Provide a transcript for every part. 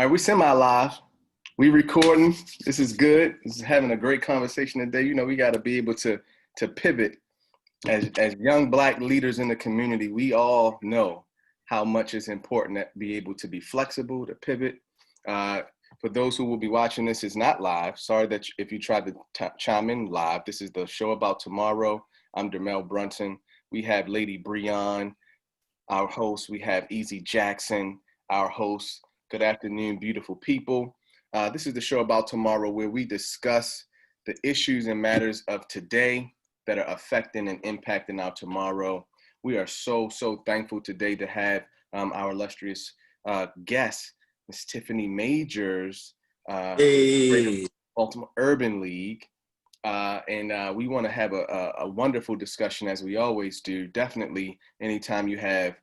All right, we semi-live. We recording. This is good. This is having a great conversation today. You know, we got to be able to pivot. As young Black leaders in the community, we all know how much it's important to be able to be flexible, to pivot. For those who will be watching this, it's not live. Sorry that if you tried to chime in live. This is the show about tomorrow. I'm Dermel Brunson. We have Lady Breon, our host. We have Easy Jackson, our host. Good afternoon, beautiful people. This is the show about tomorrow where we discuss the issues and matters of today that are affecting and impacting our tomorrow. We are so thankful today to have our illustrious guest, Ms. Tiffany Majors, Hey. Baltimore Urban League. And we want to have a wonderful discussion, as we always do. Definitely anytime you have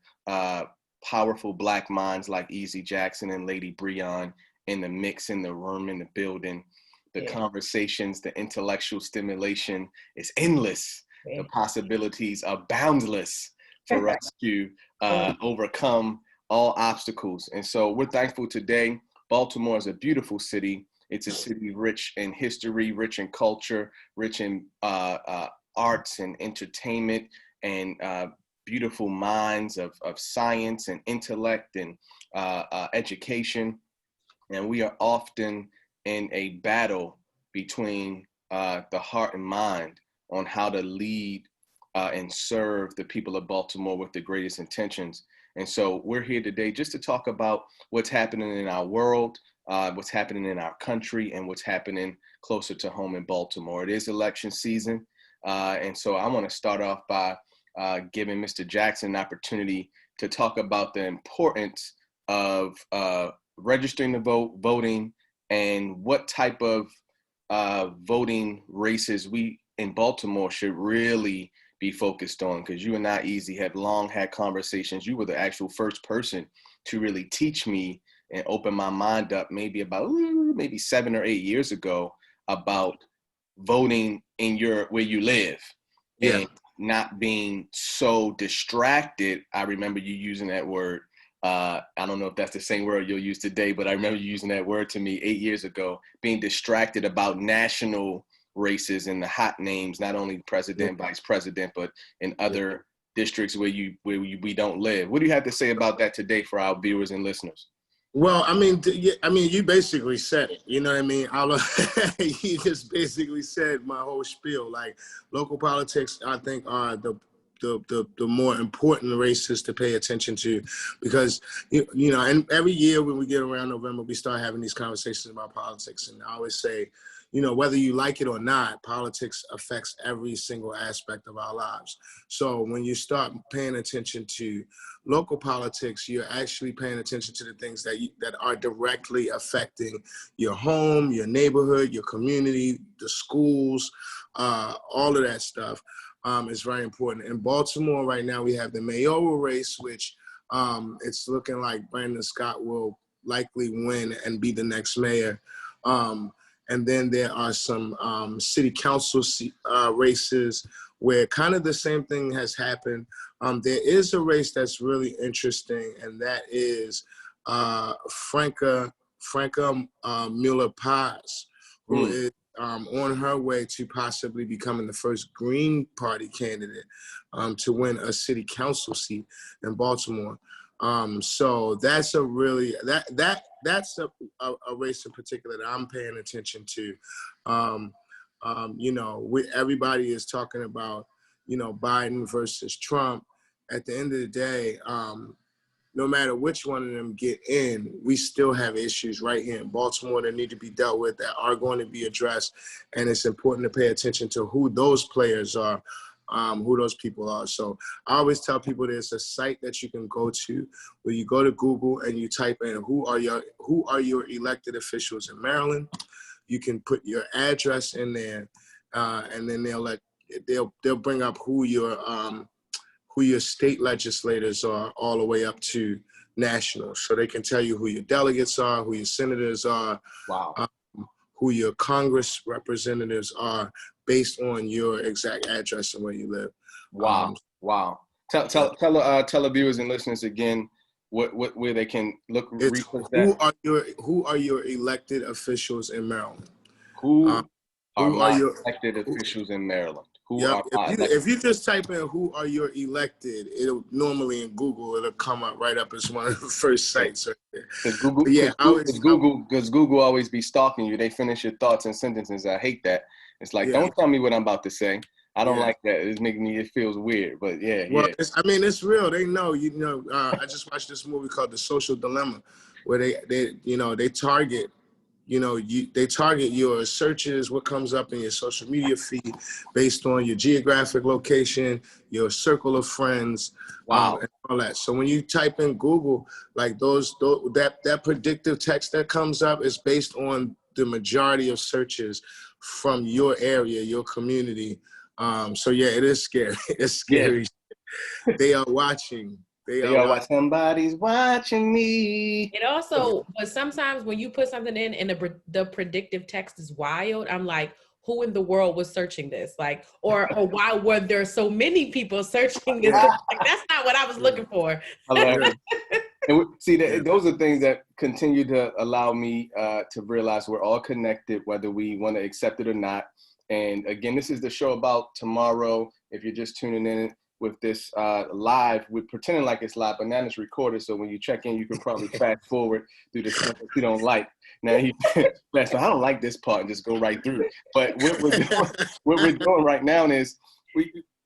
powerful Black minds like Easy Jackson and Lady Breon in the mix, in the room, in the building, the conversations, the intellectual stimulation is endless. The possibilities are boundless for us to overcome all obstacles. And so we're thankful today. Baltimore is a beautiful city. It's a city rich in history, rich in culture, rich in arts and entertainment, and beautiful minds of science and intellect and education. And we are often in a battle between the heart and mind on how to lead and serve the people of Baltimore with the greatest intentions. And so we're here today just to talk about what's happening in our world, what's happening in our country, and what's happening closer to home in Baltimore. It is election season. And so I want to start off by giving Mr. Jackson an opportunity to talk about the importance of registering to vote, voting, and what type of voting races we in Baltimore should really be focused on. Because you and I, Easy, have long had conversations. You were the actual first person to really teach me and open my mind up maybe 7 or 8 years ago about voting in where you live. Yeah. And not being so distracted. I remember you using that word. I don't know if that's the same word you'll use today, but I remember you using that word to me 8 years ago, being distracted about national races and the hot names, not only president, vice president, but in other districts where we don't live. What do you have to say about that today for our viewers and listeners? Well, I mean, you basically said it. You know what I mean? You just basically said my whole spiel. Like, local politics, I think, are the more important races to pay attention to, because you know, and every year when we get around November, we start having these conversations about politics, and I always say, you know, whether you like it or not, politics affects every single aspect of our lives. So when you start paying attention to local politics, you're actually paying attention to the things that are directly affecting your home, your neighborhood, your community, the schools, all of that stuff is very important. In Baltimore right now, we have the mayoral race, which it's looking like Brandon Scott will likely win and be the next mayor. And then there are some city council races where kind of the same thing has happened. There is a race that's really interesting, and that is Franca Mueller-Paz, who is on her way to possibly becoming the first Green Party candidate to win a city council seat in Baltimore. So that's a really, that's a race in particular that I'm paying attention to. You know, everybody is talking about, you know, Biden versus Trump. At the end of the day, no matter which one of them get in, we still have issues right here in Baltimore that need to be dealt with, that are going to be addressed. And it's important to pay attention to who those players are, who those people are. So I always tell people there's a site that you can go to where you go to Google and you type in who are your elected officials in Maryland. You can put your address in there, and then they'll bring up who your state legislators are, all the way up to national. So they can tell you who your delegates are, who your senators are, who your Congress representatives are, based on your exact address and where you live. Wow. Tell the viewers and listeners again where they can look It's research that? who are your elected officials in Maryland? Uh, Who are who are my your elected officials in Maryland? Who Yep. are my elected? If you just type in who are your elected, it'll normally in Google it'll come up right up as one of the first sites right there. Because Google, But yeah, because Google always be stalking you. They finish your thoughts and sentences. I hate that. It's like, yeah, don't tell me what I'm about to say. I don't yeah. like that. It's making me. It feels weird. But yeah, Well, yeah. I mean, it's real. They know. I just watched this movie called The Social Dilemma, where they target. They target your searches, what comes up in your social media feed, based on your geographic location, your circle of friends, Wow. and all that. So when you type in Google, like that predictive text that comes up is based on the majority of searches from your area, your community. So yeah, it is scary. It's Yeah. scary. They are watching. They They are are watching. what somebody's watching me. It also, but sometimes when you put something in and the predictive text is wild, I'm like, who in the world was searching this? Like, or why were there so many people searching this? Yeah. Like, that's not what I was looking for. Hilarious. And see, Yeah. those are things that continue to allow me to realize we're all connected, whether we want to accept it or not. And again, this is the show about tomorrow. If you're just tuning in with this live, we're pretending like it's live, but now it's recorded. So when you check in, you can probably fast forward through the stuff that you don't like. Now, I don't like this part and just go right through. But what we're doing right now is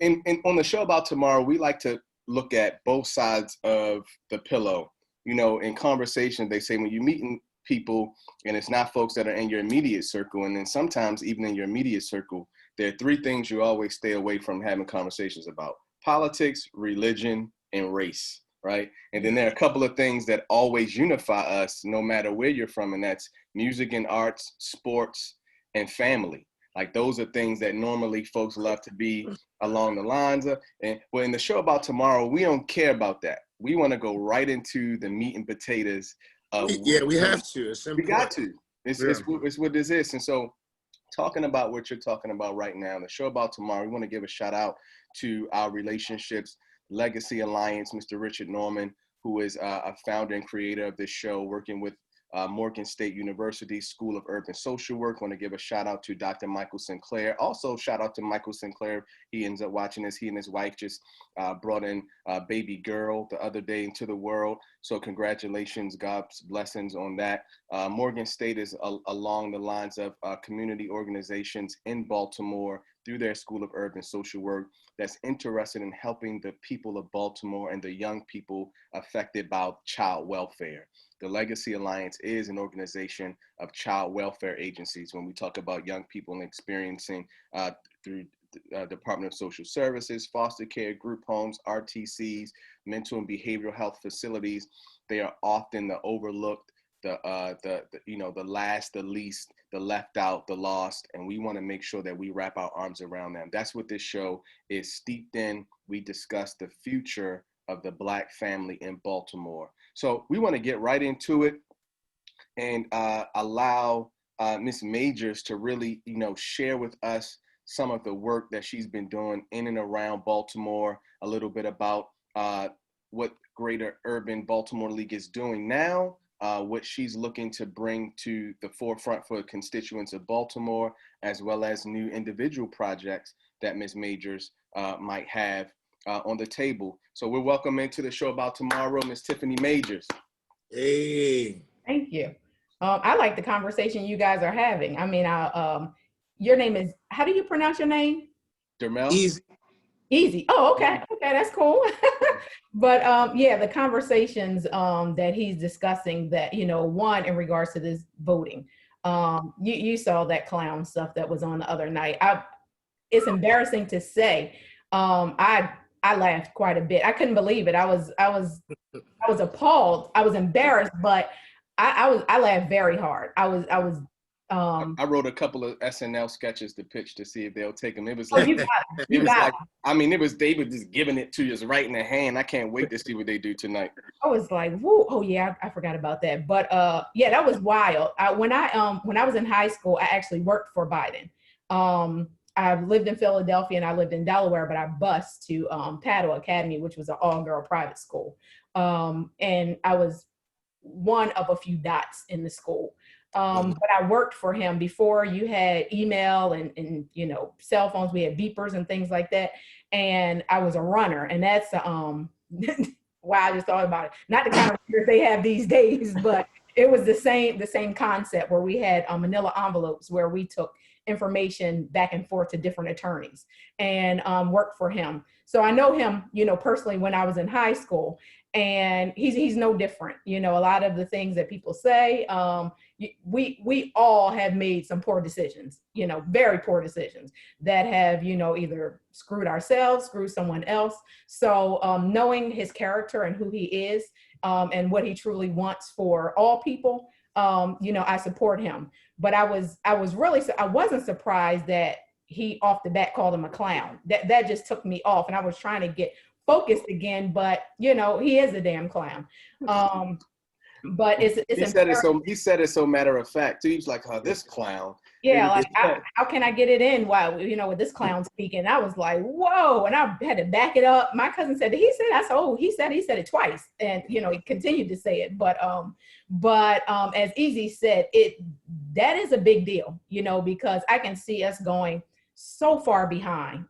on the show about tomorrow, we like to look at both sides of the pillow. In conversation, they say when you're meeting people and it's not folks that are in your immediate circle, and then sometimes even in your immediate circle, there are three things you always stay away from having conversations about: politics, religion, and race, right? And then there are a couple of things that always unify us no matter where you're from, and that's music and arts, sports, and family. Like those are things that normally folks love to be along the lines of. And well, in the show about tomorrow, we don't care about that. We want to go right into the meat and potatoes of Yeah, we have to. It's we got important. to. It's, Yeah. it's what this is. And so talking about what you're talking about right now, the show about tomorrow, we want to give a shout out to our relationships legacy alliance, Mr. Richard Norman, who is a founder and creator of this show, working with Morgan State University School of Urban Social Work. Want to give a shout out to Dr. Michael Sinclair. Also, shout out to Michael Sinclair. He ends up watching this. He and his wife just brought in a baby girl the other day into the world. So congratulations, God's blessings on that. Morgan State is along the lines of community organizations in Baltimore through their School of Urban Social Work that's interested in helping the people of Baltimore and the young people affected by child welfare. The Legacy Alliance is an organization of child welfare agencies. When we talk about young people and experiencing through Department of Social Services, foster care, group homes, RTCs, mental and behavioral health facilities, they are often the overlooked, the last, the least, the left out, the lost, and we want to make sure that we wrap our arms around them. That's what this show is steeped in. We discuss the future of the Black family in Baltimore. So we want to get right into it and allow Ms. Majors to really, share with us some of the work that she's been doing in and around Baltimore, a little bit about what Greater Urban Baltimore League is doing now, what she's looking to bring to the forefront for constituents of Baltimore, as well as new individual projects that Ms. Majors might have on the table. So we're welcome into the show about tomorrow, Ms. Tiffany Majors. Hey. Thank you. I like the conversation you guys are having. I mean, your name is, how do you pronounce your name? Dermel? Easy. Easy. Oh, okay. Okay, that's cool. But yeah, the conversations that he's discussing that, one, in regards to this voting, you saw that clown stuff that was on the other night. It's embarrassing to say. I laughed quite a bit. I couldn't believe it. I was appalled. I was embarrassed, but I laughed very hard. I wrote a couple of SNL sketches to pitch to see if they'll take them. It was Oh, like, you they were just giving it to you right in the hand. I can't wait to see what they do tonight. I was like, whoo, oh yeah, I forgot about that. But yeah, that was wild. When I was in high school, I actually worked for Biden. I lived in Philadelphia and I lived in Delaware, but I bused to Padua Academy, which was an all-girl private school. And I was one of a few dots in the school. But I worked for him before you had email and you know, cell phones. We had beepers and things like that. And I was a runner, and that's why I just thought about it. Not the kind of readers they have these days, but it was the same concept where we had manila envelopes where we took information back and forth to different attorneys and worked for him. So I know him, you know, personally when I was in high school, and he's no different. You know, a lot of the things that people say, we all have made some poor decisions, you know, very poor decisions that have, you know, either screwed ourselves, screwed someone else. So knowing his character and who he is, and what he truly wants for all people, you know, I support him. But I wasn't surprised that he off the bat called him a clown. That just took me off, and I was trying to get focused again, but you know, he is a damn clown. But it's he said it so matter of fact too. He was like, oh, this clown. Yeah, like how can I get it in while, you know, with this clown speaking? I was like, whoa, and I had to back it up. My cousin said, did he say that? I said, oh, he said it twice, and you know, he continued to say it. But as Easy said, that is a big deal, you know, because I can see us going so far behind.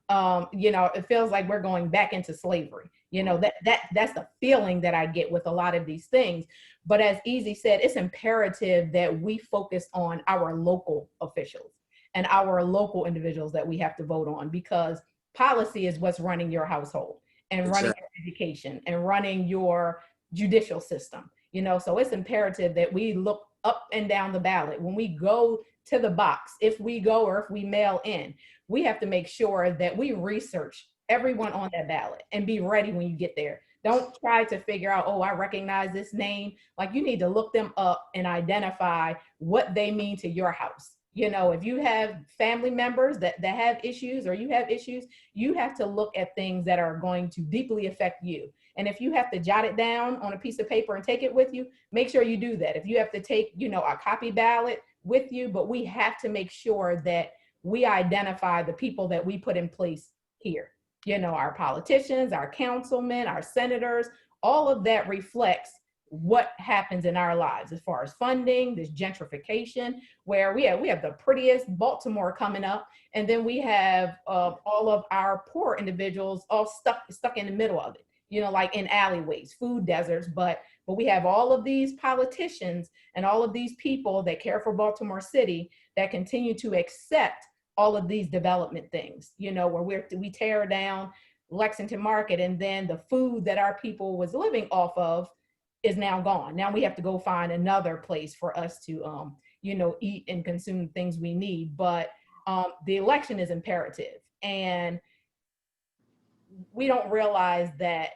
You know, it feels like we're going back into slavery. You know, that's the feeling that I get with a lot of these things. But as Easy said, it's imperative that we focus on our local officials and our local individuals that we have to vote on, because policy is what's running your household and running your education and running your judicial system. You know, so it's imperative that we look up and down the ballot. When we go to the box, if we go or if we mail in, we have to make sure that we research everyone on that ballot and be ready when you get there. Don't try to figure out, oh, I recognize this name. Like, you need to look them up and identify what they mean to your house. You know, if you have family members that have issues, or you have issues, you have to look at things that are going to deeply affect you. And if you have to jot it down on a piece of paper and take it with you, make sure you do that. If you have to take, you know, a copy ballot with you, but we have to make sure that we identify the people that we put in place here. You know, our politicians, our councilmen, our senators, all of that reflects what happens in our lives as far as funding, this gentrification, where we have the prettiest Baltimore coming up, and then we have all of our poor individuals all stuck in the middle of it, you know, like in alleyways, food deserts. But we have all of these politicians and all of these people that care for Baltimore City that continue to accept all of these development things, you know, where we tear down Lexington Market, and then the food that our people was living off of is now gone. Now we have to go find another place for us to, you know, eat and consume things we need. But the election is imperative, and we don't realize that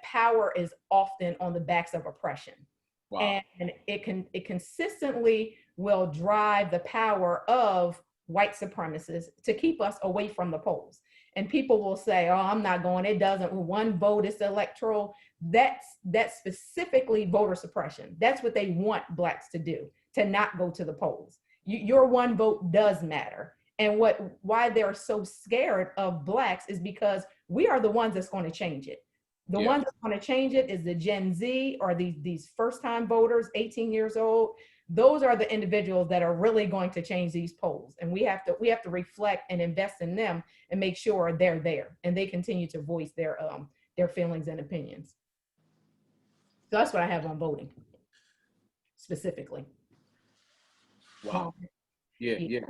power is often on the backs of oppression. Wow. And it consistently will drive the power of white supremacists to keep us away from the polls. And people will say, oh, I'm not going, it doesn't, one vote is electoral. That's specifically voter suppression. That's what they want Blacks to do, to not go to the polls. Your one vote does matter. And why they're so scared of Blacks is because we are the ones that's going to change it. The ones that's going to change it is the Gen Z, or these first-time voters, 18 years old. Those are the individuals that are really going to change these polls. And we have to reflect and invest in them and make sure they're there and they continue to voice their feelings and opinions. So that's what I have on voting specifically. Wow. Yeah.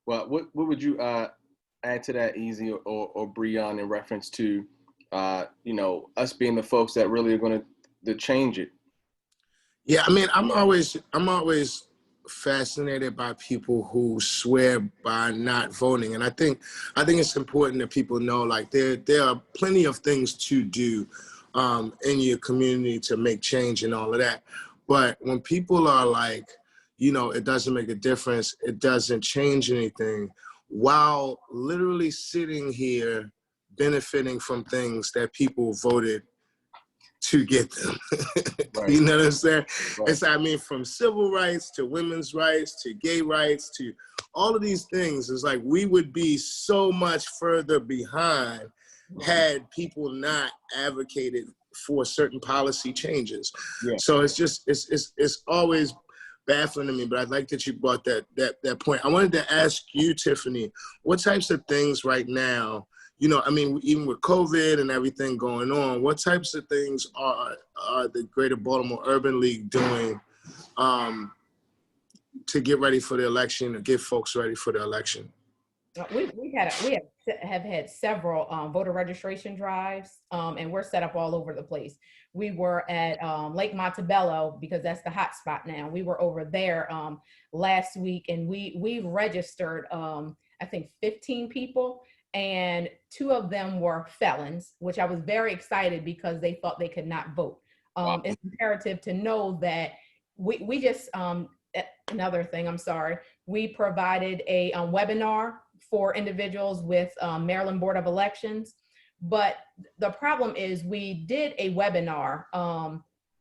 Well, what would you add to that, Easy or Breon, in reference to you know, us being the folks that really are going to change it? Yeah, I mean, I'm always fascinated by people who swear by not voting, and I think it's important that people know, like, there are plenty of things to do in your community to make change and all of that. But when people are like, you know, it doesn't make a difference, it doesn't change anything, while literally sitting here benefiting from things that people voted to get them. Right. You know what I'm saying? Right. It's, I mean, from civil rights to women's rights to gay rights to all of these things, it's like we would be so much further behind had people not advocated for certain policy changes. Yeah. So it's just, it's always baffling to me, but I like that you brought that point. I wanted to ask you, Tiffany, what types of things right now, you know, I mean, even with COVID and everything going on, what types of things are the Greater Baltimore Urban League doing to get ready for the election, or get folks ready for the election? We have had several voter registration drives, and we're set up all over the place. We were at Lake Montebello, because that's the hot spot now. We were over there last week, and we registered I think 15 people, and 2 of them were felons, which I was very excited because they thought they could not vote. Wow. It's imperative to know that we just another thing, I'm sorry, we provided a webinar for individuals with Maryland Board of Elections. But the problem is we did a webinar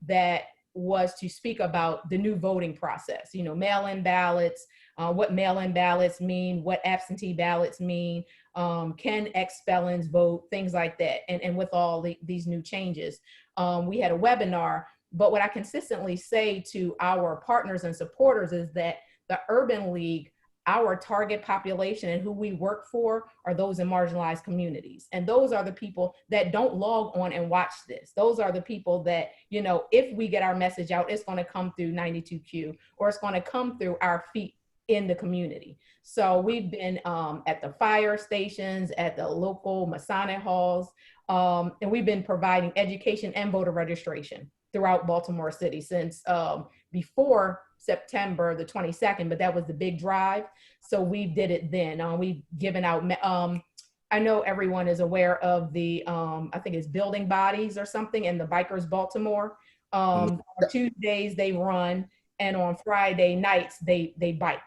that was to speak about the new voting process, you know, mail-in ballots, what mail-in ballots mean, what absentee ballots mean, can ex-felons vote, things like that. And with all these new changes, we had a webinar. But what I consistently say to our partners and supporters is that the Urban League, our target population and who we work for, are those in marginalized communities. And those are the people that don't log on and watch this. Those are the people that, you know, if we get our message out, it's going to come through 92Q, or it's going to come through our feet in the community. So we've been at the fire stations, at the local Masonic halls, and we've been providing education and voter registration throughout Baltimore City since before September the 22nd, but that was the big drive. So we did it then. We've given out, I know everyone is aware of the, I think it's building bodies or something, and the Bikers Baltimore. On Tuesdays they run, and on Friday nights they bike.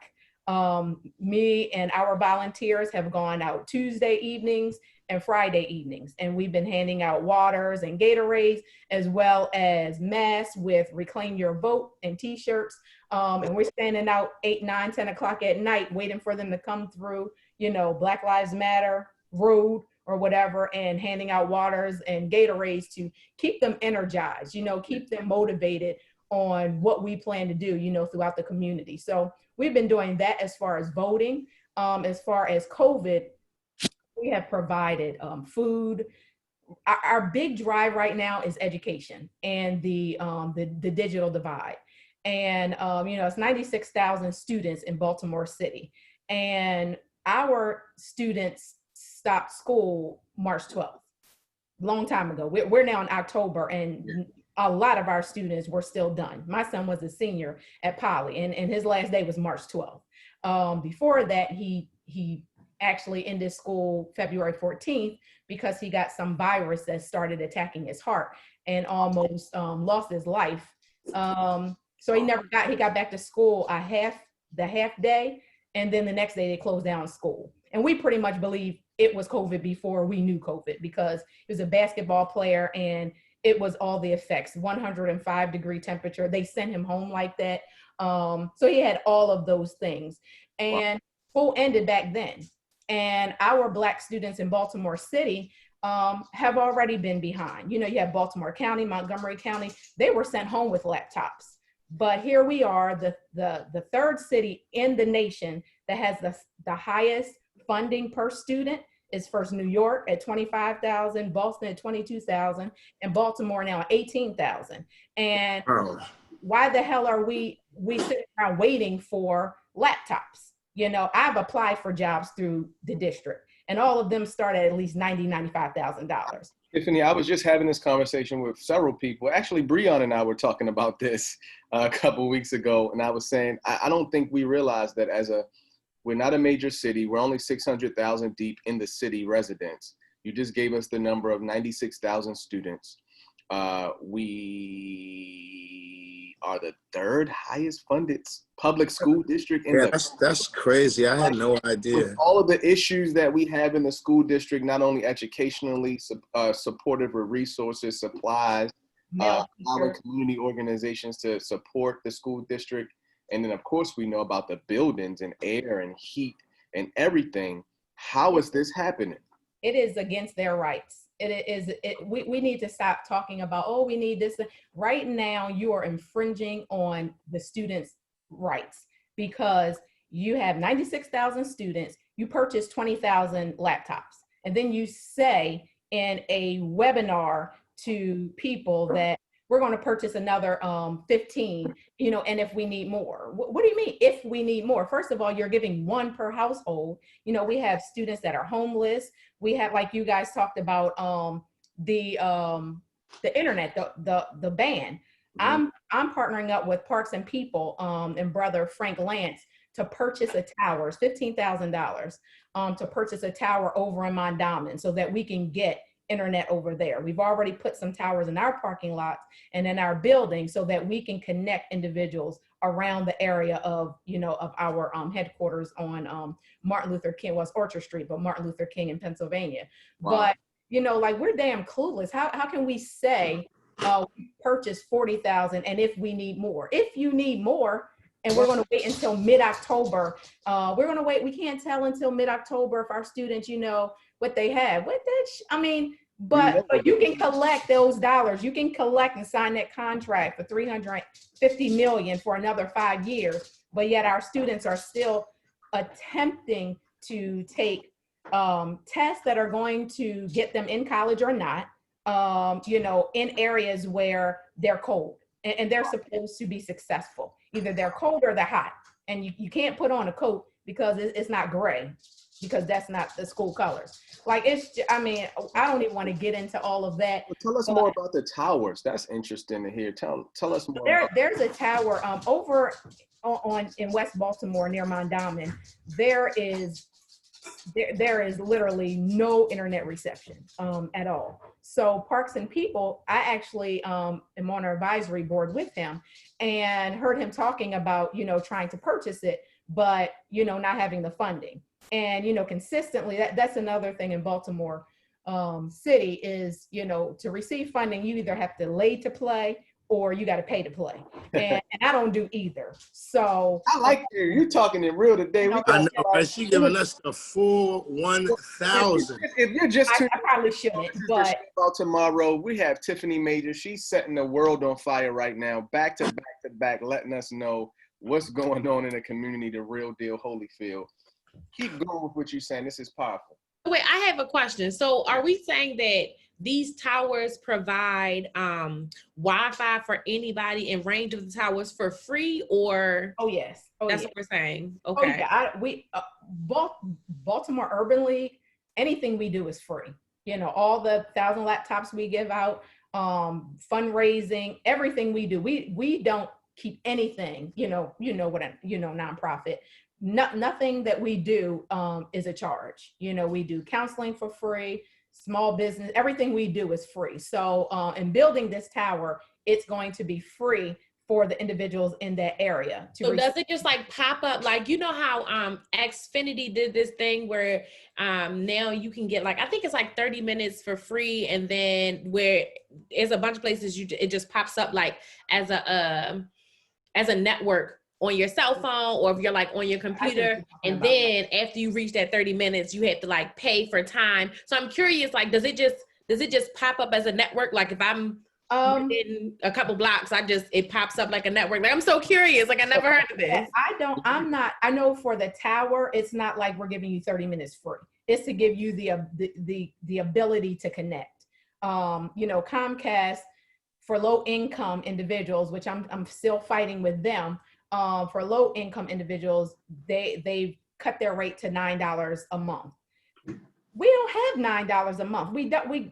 Me and our volunteers have gone out Tuesday evenings and Friday evenings, and we've been handing out waters and Gatorades, as well as masks with Reclaim Your Vote and t-shirts. And we're standing out 8, 9, 10 o'clock at night waiting for them to come through, you know, Black Lives Matter road or whatever, and handing out waters and Gatorades to keep them energized, you know, keep them motivated on what we plan to do, you know, throughout the community. So we've been doing that as far as voting. As far as COVID, we have provided food. Our big drive right now is education and the digital divide. And you know, it's 96,000 students in Baltimore City, and our students stopped school March 12th, long time ago. We're now in October, and a lot of our students were still done. My son was a senior at Poly, and his last day was March 12th. Before that, he actually ended school February 14th because he got some virus that started attacking his heart and almost lost his life. So he got back to school the half day, and then the next day they closed down school. And we pretty much believe it was COVID before we knew COVID, because he was a basketball player and it was all the effects, 105-degree temperature. They sent him home like that. So he had all of those things, and school ended back then. And our Black students in Baltimore City have already been behind. You know, you have Baltimore County, Montgomery County, they were sent home with laptops. But here we are, the third city in the nation that has the highest funding per student is first New York at $25,000, Boston at $22,000, and Baltimore now at $18,000. And why the hell are we sitting around waiting for laptops? You know, I've applied for jobs through the district, and all of them start at least $90,000, $95,000. Tiffany, I was just having this conversation with several people. Actually, Breon and I were talking about this a couple of weeks ago, and I was saying, I don't think we realize that we're not a major city. We're only 600,000 deep in the city residents. You just gave us the number of 96,000 students. We are the third highest funded public school district in that's crazy. I had no idea. With all of the issues that we have in the school district, not only educationally supportive with resources, supplies, our community organizations to support the school district. And then of course we know about the buildings and air and heat and everything. How is this happening? It is against their rights. we need to stop talking about, oh, we need this. Right now, you are infringing on the students' rights because you have 96,000 students, you purchase 20,000 laptops, and then you say in a webinar to people that we're going to purchase another 15, and if we need more. What do you mean if we need more? First of all, you're giving one per household. We have students that are homeless. We have, like you guys talked about, the internet, the ban. I'm partnering up with Parks and People and brother Frank Lance to purchase a tower. It's $15,000 to purchase a tower over in Mondawmin so that we can get internet over there. We've already put some towers in our parking lots and in our building so that we can connect individuals around the area of, of our headquarters on Martin Luther King, West Orchard Street, but Martin Luther King in Pennsylvania. Wow. But, like, we're damn clueless. How can we say we purchase 40,000 and if we need more? If you need more, and we're going to wait until mid-October. We're going to wait. We can't tell until mid-October if our students, what they have. But you can collect those dollars. You can collect and sign that contract for $350 million for another 5 years. But yet our students are still attempting to take tests that are going to get them in college or not, in areas where they're cold. And they're supposed to be successful. Either they're cold or they're hot. And you can't put on a coat because it's not gray, because that's not the school colors. Like, I don't even want to get into all of that. Well, tell us more about the towers. That's interesting to hear. Tell us more. There's a tower over in West Baltimore near Mondawmin. There is literally no internet reception at all. So Parks and People, I actually am on our advisory board with him and heard him talking about, trying to purchase it, but, not having the funding. And, consistently, that's another thing in Baltimore City is, to receive funding, you either have to lay to play or you got to pay to play. And I don't do either. So I like you're talking in real today. I know, right? She giving us the full 1,000. If you're just I probably shouldn't, but about tomorrow, we have Tiffany Major. She's setting the world on fire right now, back to back, letting us know what's going on in the community, the real deal, Holyfield. Keep going with what you're saying. This is powerful. Wait, I have a question. So are we saying that these towers provide Wi-Fi for anybody in range of the towers for free, or? Oh, yes. That's what we're saying. Okay. Oh, yeah. Baltimore Urban League, anything we do is free. All the 1,000 laptops we give out, fundraising, everything we do. We don't keep anything, nonprofit. Nothing that we do is a charge. We do counseling for free. Small business, everything we do is free. So in building this tower, it's going to be free for the individuals in that area. So does it just like pop up? Like, how Xfinity did this thing where now you can get I think it's like 30 minutes for free. And then where there's a bunch of places it just pops up like as a network on your cell phone, or if you're on your computer, and then after you reach that 30 minutes, you have to pay for time. So I'm curious, does it just pop up as a network? Like if I'm in a couple blocks, it pops up like a network. I'm so curious. I never heard of this. I know for the tower, it's not like we're giving you 30 minutes free. It's to give you the ability to connect. Comcast for low income individuals, which I'm still fighting with them. For low income individuals, they've cut their rate to $9 a month. We don't have $9 a month.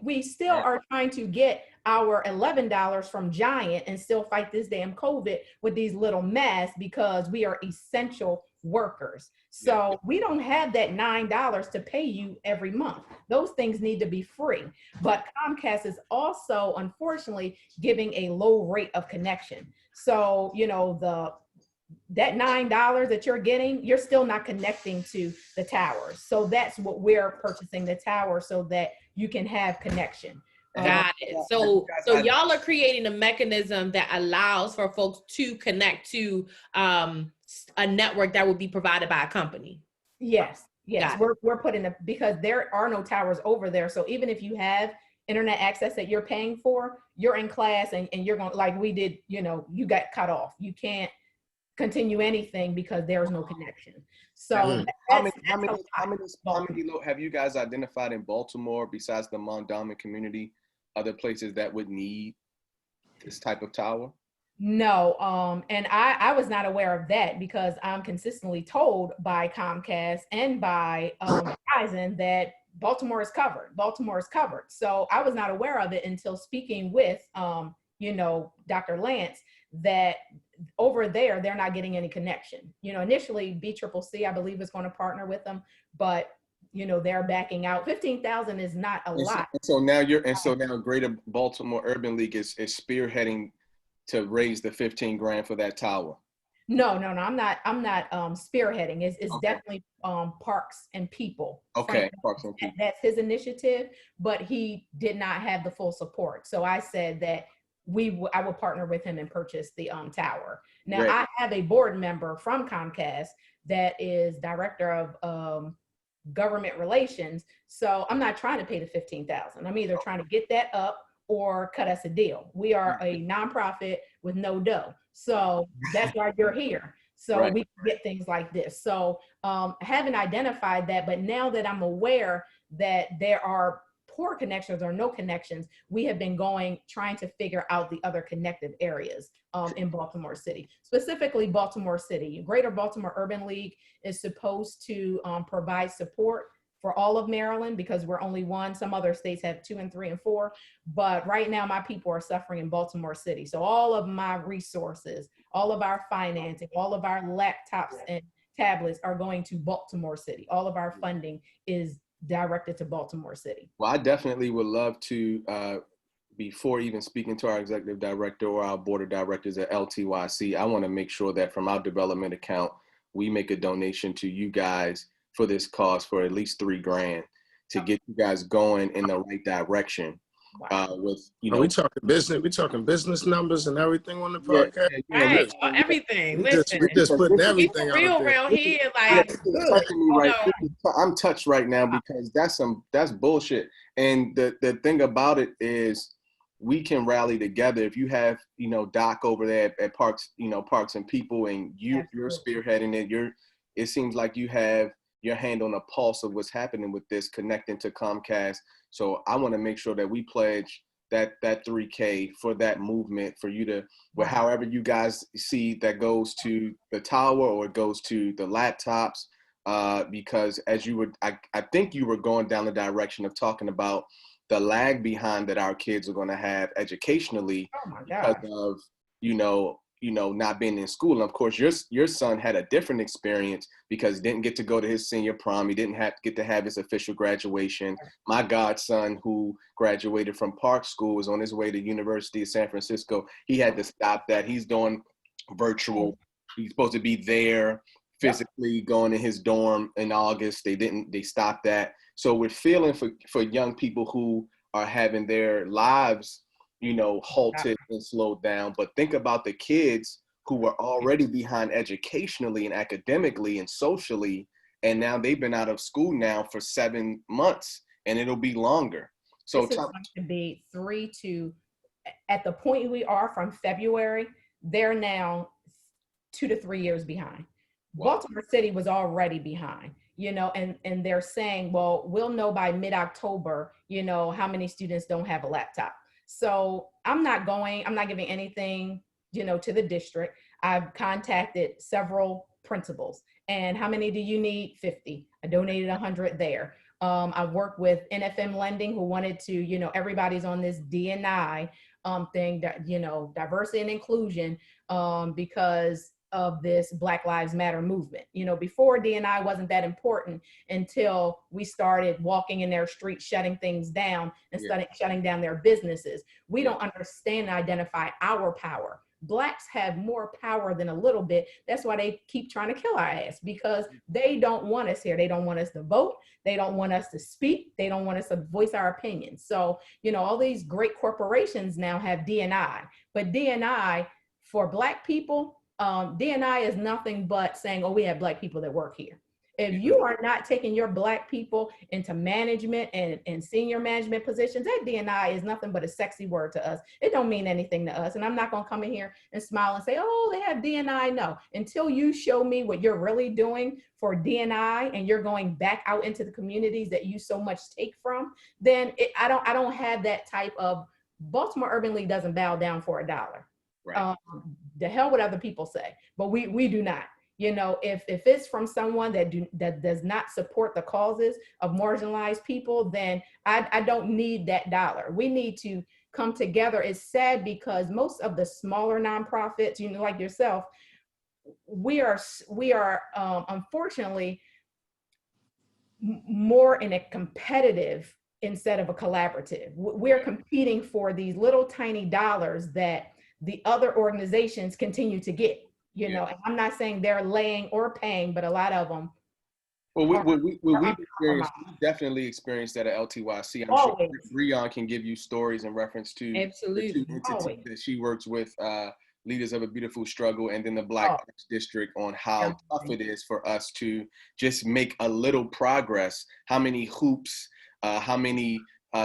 We still are trying to get our $11 from Giant and still fight this damn COVID with these little masks because we are essential workers. So we don't have that $9 to pay you every month. Those things need to be free. But Comcast is also, unfortunately, giving a low rate of connection. So, that $9 that you're getting, you're still not connecting to the towers. So that's what we're purchasing the tower so that you can have connection. Got it. So y'all are creating a mechanism that allows for folks to connect to a network that would be provided by a company. Yes. We're putting because there are no towers over there. So even if you have internet access that you're paying for, you're in class and you're going, like we did, you know, you got cut off. You can't continue anything because there is no connection. So How that's many have you guys identified in Baltimore besides the Mondawmin community, other places that would need this type of tower? No, and I was not aware of that because I'm consistently told by Comcast and by Verizon that Baltimore is covered. Baltimore is covered. So I was not aware of it until speaking with, you know, Dr. Lance, that over there, they're not getting any connection. You know, initially BCCC, I believe, is going to partner with them, but you know, they're backing out. 15,000 is not a lot. So now Greater Baltimore Urban League is spearheading to raise the 15 grand for that tower. No, I'm not spearheading. It's okay. Definitely Parks and People. Okay, Parks and People. That's his initiative, but he did not have the full support. So I said that I will partner with him and purchase the tower. Now, right. I have a board member from Comcast that is director of government relations. So I'm not trying to pay the 15,000. I'm either trying to get that up or cut us a deal. We are a nonprofit with no dough. So that's why you're here. So right. We can get things like this. So I haven't identified that, but now that I'm aware that there are poor connections or no connections, we have been trying to figure out the other connective areas in Baltimore City. Specifically Baltimore City. Greater Baltimore Urban League is supposed to provide support for all of Maryland because we're only one. Some other states have 2 and 3 and 4, but right now my people are suffering in Baltimore City. So all of my resources, all of our financing, all of our laptops and tablets are going to Baltimore City. All of our funding is directed to Baltimore City. Well, I definitely would love to, before even speaking to our executive director or our board of directors at LTYC, I want to make sure that from our development account, we make a donation to you guys for this cause for at least $3 grand to get you guys going in the right direction. Wow. With, you know, we talking business numbers and everything on the podcast. Yeah, right, everything. We just putting everything real out there. around here, like I'm touched right now because that's bullshit. And the thing about it is we can rally together. If you have, you know, Doc over there at Parks, you know, Parks and People, and you're spearheading it, it seems like you have your hand on the pulse of what's happening with this, connecting to Comcast. So I want to make sure that we pledge that $3K for that movement, for you to, well, however you guys see that goes to the tower or it goes to the laptops, because as you would, I think you were going down the direction of talking about the lag behind that our kids are going to have educationally because of, you know, not being in school. And of course, your son had a different experience because he didn't get to go to his senior prom. He didn't get to have his official graduation. My godson, who graduated from Park School, was on his way to University of San Francisco. He had to stop that. He's doing virtual. He's supposed to be there physically going in his dorm in August. They stopped that. So we're feeling for young people who are having their lives, you know, halted and slowed down. But think about the kids who were already behind educationally and academically and socially, and now they've been out of school now for 7 months, and it'll be longer. So this is going to be 3 to, at the point we are from February, they're now 2 to 3 years behind. Wow. Baltimore City was already behind, you know, and they're saying, well, we'll know by mid-October, you know, how many students don't have a laptop. So I'm not giving anything, you know, to the district. I've contacted several principals. And how many do you need? 50. I donated 100 there. I worked with NFM Lending, who wanted to, you know, everybody's on this D&I thing, that, you know, diversity and inclusion, because of this Black Lives Matter movement. You know, before D&I wasn't that important until we started walking in their streets, shutting things down and shutting down their businesses. We don't understand and identify our power. Blacks have more power than a little bit. That's why they keep trying to kill our ass, because they don't want us here. They don't want us to vote. They don't want us to speak. They don't want us to voice our opinions. So, you know, all these great corporations now have D&I, but D&I for Black people, D&I is nothing but saying, oh, we have Black people that work here. If you are not taking your Black people into management and senior management positions, that D&I is nothing but a sexy word to us. It don't mean anything to us. And I'm not going to come in here and smile and say, oh, they have D&I. No, until you show me what you're really doing for D&I and you're going back out into the communities that you so much take from, then I don't have that type of. Baltimore Urban League doesn't bow down for $1. Right. The hell what other people say, but we do not. You know, if it's from someone that does not support the causes of marginalized people, then I don't need that dollar. We need to come together. It's sad because most of the smaller nonprofits, you know, like yourself, we are unfortunately more in a competitive instead of a collaborative. We're competing for these little tiny dollars that the other organizations continue to get, you know, and I'm not saying they're laying or paying, but a lot of them. Well, we definitely experienced that at LTYC. I'm sure Breon can give you stories in reference to absolutely the two entities that she works with, Leaders of a Beautiful Struggle, and then the Black Arts District, on how tough it is for us to just make a little progress. How many hoops, how many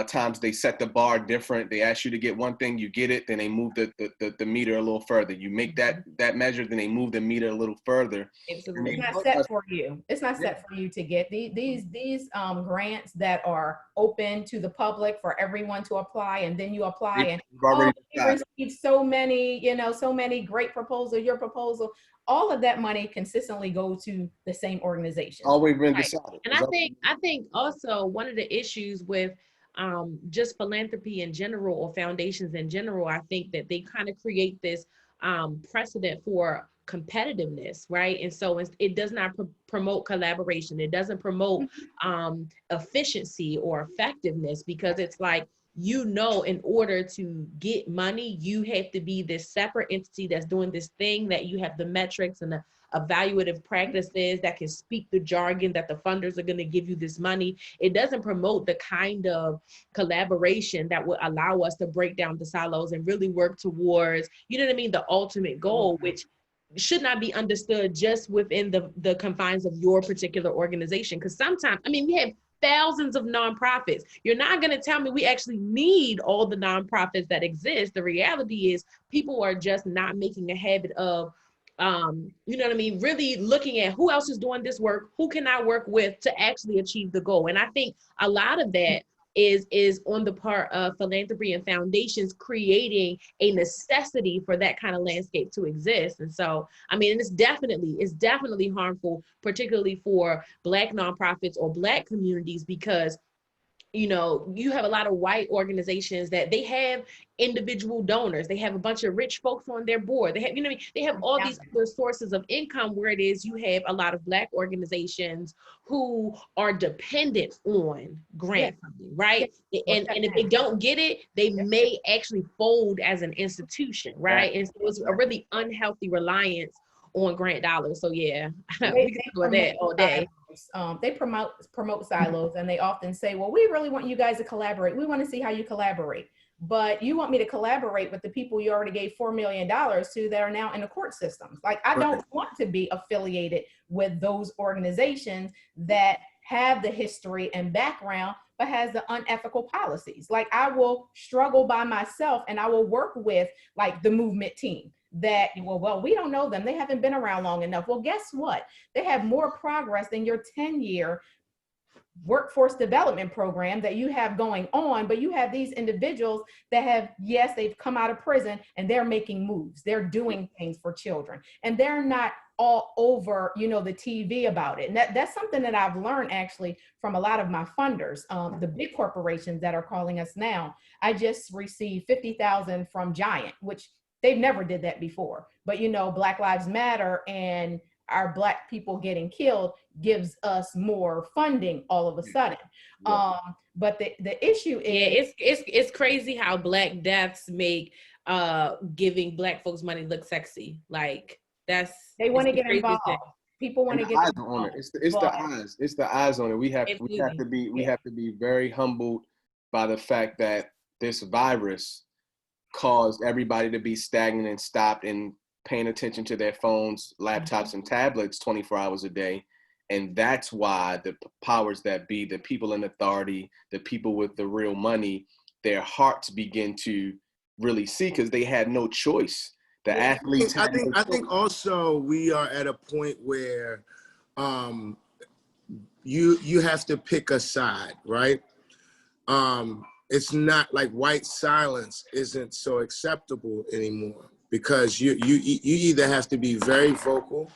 times they set the bar different. They ask you to get one thing, you get it, then they move the meter a little further. You make that measure, then they move the meter a little further. Absolutely. It's not set for you. It's not set for you to get these grants that are open to the public for everyone to apply, and then you apply and you receive so many, you know, so many great proposals, your proposal. All of that money consistently go to the same organization. Always been decided. And I think also one of the issues with just philanthropy in general, or foundations in general, I think that they kind of create this precedent for competitiveness, right? And so it does not promote collaboration. It doesn't promote efficiency or effectiveness, because it's like, you know, in order to get money, you have to be this separate entity that's doing this thing, that you have the metrics and the evaluative practices that can speak the jargon that the funders are going to give you this money. It doesn't promote the kind of collaboration that would allow us to break down the silos and really work towards, you know what I mean, the ultimate goal, which should not be understood just within the confines of your particular organization. Because sometimes, I mean, we have thousands of nonprofits. You're not going to tell me we actually need all the nonprofits that exist. The reality is people are just not making a habit of, you know what I mean, really looking at who else is doing this work, who can I work with to actually achieve the goal. And I think a lot of that is on the part of philanthropy and foundations creating a necessity for that kind of landscape to exist. And so, I mean, it's definitely harmful, particularly for Black nonprofits or Black communities, because you know, you have a lot of white organizations that they have individual donors. They have a bunch of rich folks on their board. They have, you know, they have all these other sources of income, where it is you have a lot of Black organizations who are dependent on grant funding, right? And if they don't get it, they may actually fold as an institution, right? And so it's a really unhealthy reliance on grant dollars. So yeah, we can talk about that all day. They promote silos, and they often say, well, we really want you guys to collaborate. We want to see how you collaborate. But you want me to collaborate with the people you already gave $4 million to that are now in the court systems. Like, I don't want to be affiliated with those organizations that have the history and background, but has the unethical policies. Like, I will struggle by myself, and I will work with like the movement team that, well, we don't know them. They haven't been around long enough. Well, guess what? They have more progress than your 10-year workforce development program that you have going on. But you have these individuals that have, yes, they've come out of prison and they're making moves. They're doing things for children, and they're not all over, you know, the TV about it. And that's something that I've learned actually from a lot of my funders, the big corporations that are calling us now. I just received $50,000 from Giant, which they've never did that before. But, you know, Black Lives Matter and our Black people getting killed gives us more funding all of a sudden. But the issue is, it's crazy how Black deaths make giving Black folks money look sexy. Like, they want to get involved. People want to get involved. It's the eyes. It's the eyes on it. We have to be very humbled by the fact that this virus caused everybody to be stagnant and stopped and paying attention to their phones, laptops, and tablets 24 hours a day. And that's why the powers that be, the people in authority, the people with the real money, their hearts begin to really see, because they had no choice. The athletes I had no choice. think also we are at a point where you have to pick a side, right? It's not like white silence isn't so acceptable anymore, because you either have to be very vocal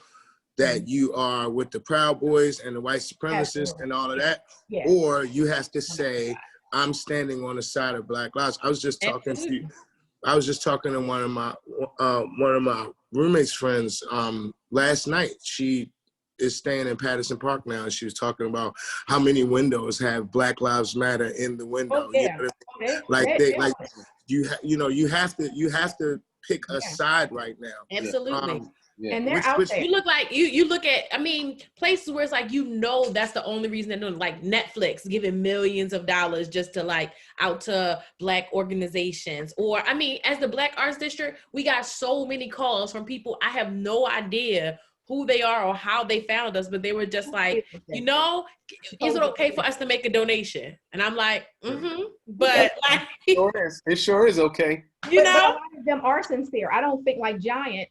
that you are with the Proud Boys and the white supremacists and all of that, or you have to say, I'm standing on the side of Black lives. I was just talking to one of my roommate's friends last night. She is staying in Patterson Park now, and she was talking about how many windows have Black Lives Matter in the window. You know what I mean? You have to pick a side right now. Absolutely. And they're out there. You look like you look at, I mean, places where it's like, that's the only reason they're doing, like Netflix giving millions of dollars just to like out to Black organizations. Or I mean, as the Black Arts District, we got so many calls from people I have no idea who they are or how they found us, but they were just like, is it okay for us to make a donation? And I'm like, but like, it sure is okay. But a lot of them are sincere. I don't think like Giant,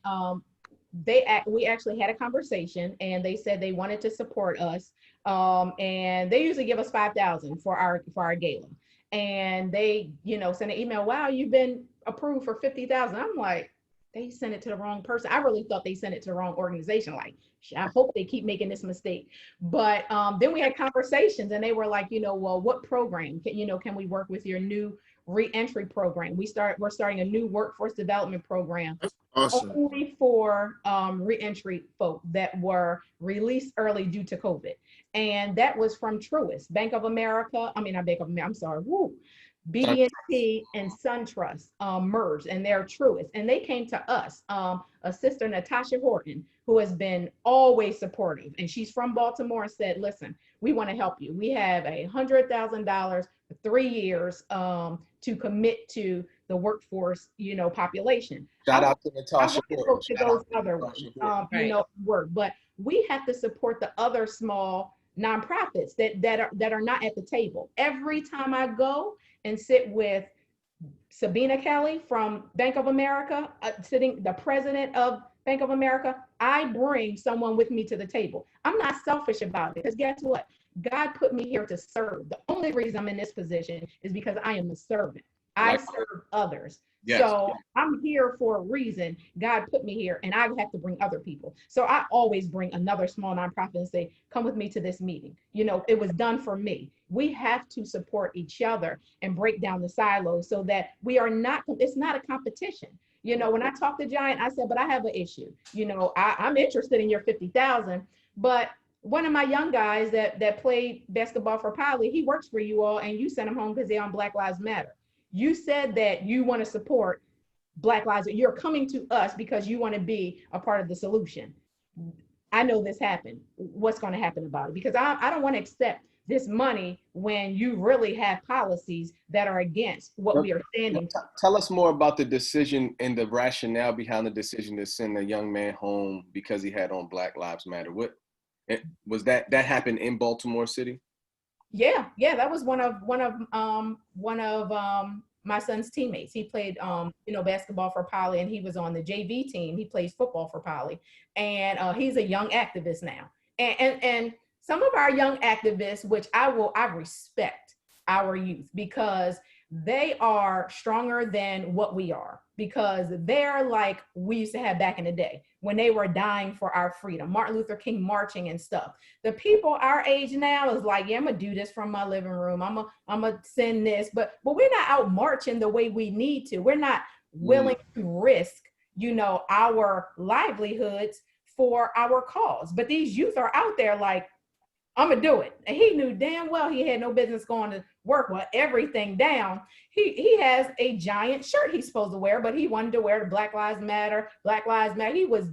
we actually had a conversation, and they said they wanted to support us, and they usually give us $5,000 for our gala, and they sent an email, wow, you've been approved for $50,000. I'm like, they sent it to the wrong person. I really thought they sent it to the wrong organization. Like, I hope they keep making this mistake. But then we had conversations, and they were like, well, what program can we work with your new re-entry program? We're starting a new workforce development program. Awesome. Only for re-entry folk that were released early due to COVID. And that was from Truist, BB&T and SunTrust merged, and they're Truist. And they came to us, a sister, Natasha Horton, who has been always supportive. And she's from Baltimore, and said, listen, we want to help you. We have $100,000 for 3 years to commit to the workforce, population. Shout out to Natasha. To those other ones, work, but we have to support the other small nonprofits that are not at the table. Every time I go and sit with Sabina Kelly from Bank of America, the president of Bank of America, I bring someone with me to the table. I'm not selfish about it, because guess what? God put me here to serve. The only reason I'm in this position is because I am a servant. I serve others. Yes. So I'm here for a reason. God put me here, and I have to bring other people. So I always bring another small nonprofit and say, come with me to this meeting. It was done for me. We have to support each other and break down the silos so that it's not a competition. When I talked to Giant, I said, but I have an issue. I'm interested in your 50,000, but one of my young guys that played basketball for Poly, he works for you all, and you sent him home because they're on Black Lives Matter. You said that you want to support Black Lives. You're coming to us because you want to be a part of the solution. I know this happened. What's going to happen about it? Because I don't want to accept this money when you really have policies that are against what we are standing for. Tell us more about the decision and the rationale behind the decision to send a young man home because he had on Black Lives Matter. What was that happened in Baltimore City? Yeah, that was one of my son's teammates. He played basketball for Poly, and he was on the JV team. He plays football for Poly, and he's a young activist now. And some of our young activists, which I respect our youth, because they are stronger than what we are, because they're like we used to have back in the day when they were dying for our freedom, Martin Luther King marching and stuff. The people our age now is like, yeah, I'm gonna do this from my living room. I'm gonna send this, but we're not out marching the way we need to. We're not willing to risk, our livelihoods for our cause. But these youth are out there like, I'm gonna do it. And he knew damn well he had no business going to work with everything down. He has a giant shirt he's supposed to wear, but he wanted to wear the Black Lives Matter. He was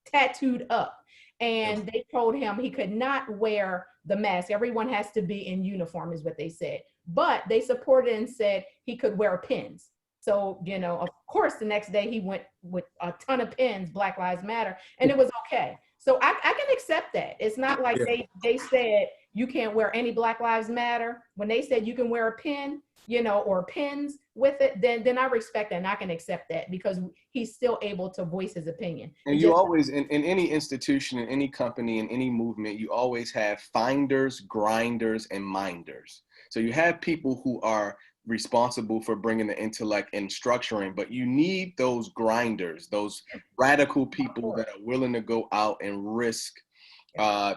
tattooed up. And they told him he could not wear the mask. Everyone has to be in uniform, is what they said. But they supported and said he could wear pins. So, of course, the next day he went with a ton of pins, Black Lives Matter, and it was okay. So I can accept that. It's not like they said you can't wear any Black Lives Matter. When they said you can wear a pin, you know, or pins with it, then I respect that and I can accept that because he's still able to voice his opinion. And you always, in any institution, in any company, in any movement, you always have finders, grinders, and minders. So you have people who are responsible for bringing the intellect and structuring, but you need those grinders, those radical people that are willing to go out and risk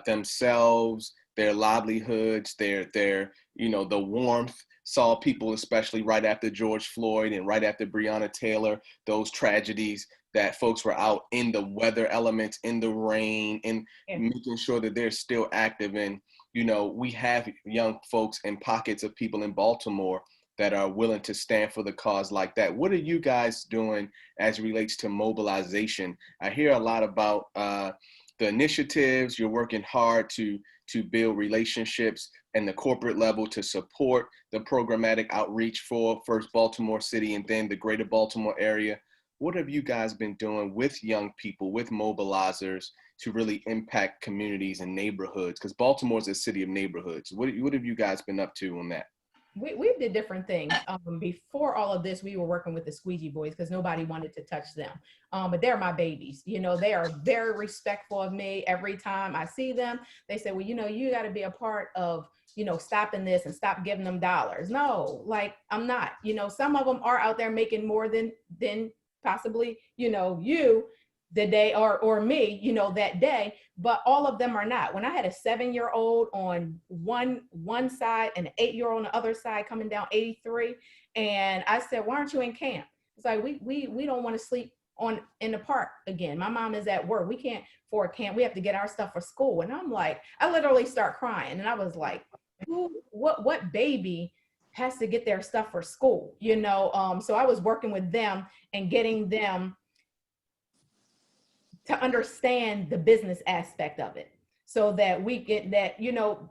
themselves, their livelihoods, their you know, the warmth. Saw people, especially right after George Floyd and right after Breonna Taylor, those tragedies, that folks were out in the weather elements, in the rain, and making sure that they're still active. And, you know, we have young folks and pockets of people in Baltimore that are willing to stand for the cause like that. What are you guys doing as it relates to mobilization? I hear a lot about the initiatives. You're working hard to build relationships and the corporate level to support the programmatic outreach for first Baltimore City and then the greater Baltimore area. What have you guys been doing with young people, with mobilizers to really impact communities and neighborhoods? Because Baltimore is a city of neighborhoods. What have you guys been up to on that? We did different things. Before all of this, we were working with the Squeegee Boys because nobody wanted to touch them. But they're my babies. You know, they are very respectful of me. Every time I see them, they say, well, you know, you got to be a part of, you know, stopping this and stop giving them dollars. No, like I'm not. You know, some of them are out there making more than possibly, you know, you the day or me, you know, that day, but all of them are not. When I had a 7-year-old on one side and an 8-year-old on the other side coming down 83, and I said, why aren't you in camp? It's like, we don't want to sleep in the park again. My mom is at work. We can't afford camp. We have to get our stuff for school. And I'm like, I literally start crying. And I was like, what baby has to get their stuff for school? You know, so I was working with them and getting them to understand the business aspect of it so that we get that, you know,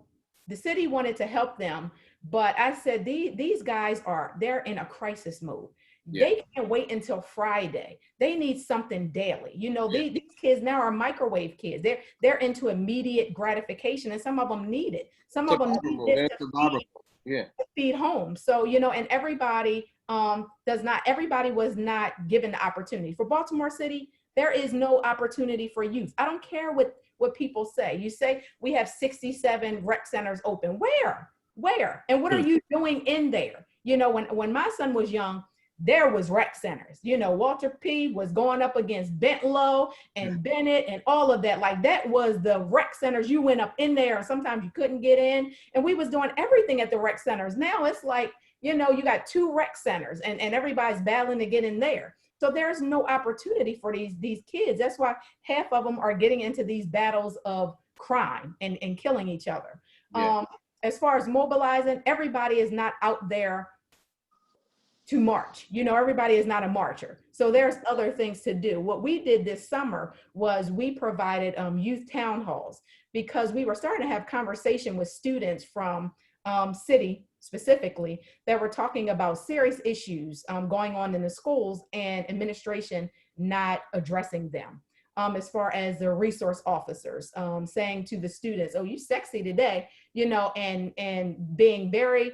the city wanted to help them, but I said, these guys they're in a crisis mode. Yeah. They can't wait until Friday. They need something daily. You know, these kids now are microwave kids. They're into immediate gratification, and some of them need it. Some of them need this to feed home. So, you know, and everybody everybody was not given the opportunity. For Baltimore City, there is no opportunity for youth. I don't care what people say. You say we have 67 rec centers open. Where? And what are you doing in there? You know, when my son was young, there was rec centers. You know, Walter P. was going up against Bentlow and Bennett and all of that. Like that was the rec centers. You went up in there and sometimes you couldn't get in. And we was doing everything at the rec centers. Now it's like, you know, you got 2 rec centers and everybody's battling to get in there. So there's no opportunity for these kids. That's why half of them are getting into these battles of crime and killing each other. Yeah. As far as mobilizing, everybody is not out there to march. You know, everybody is not a marcher. So there's other things to do. What we did this summer was we provided youth town halls because we were starting to have conversation with students from city specifically that were talking about serious issues going on in the schools and administration not addressing them. As far as the resource officers saying to the students, oh, you sexy today, you know, and being very,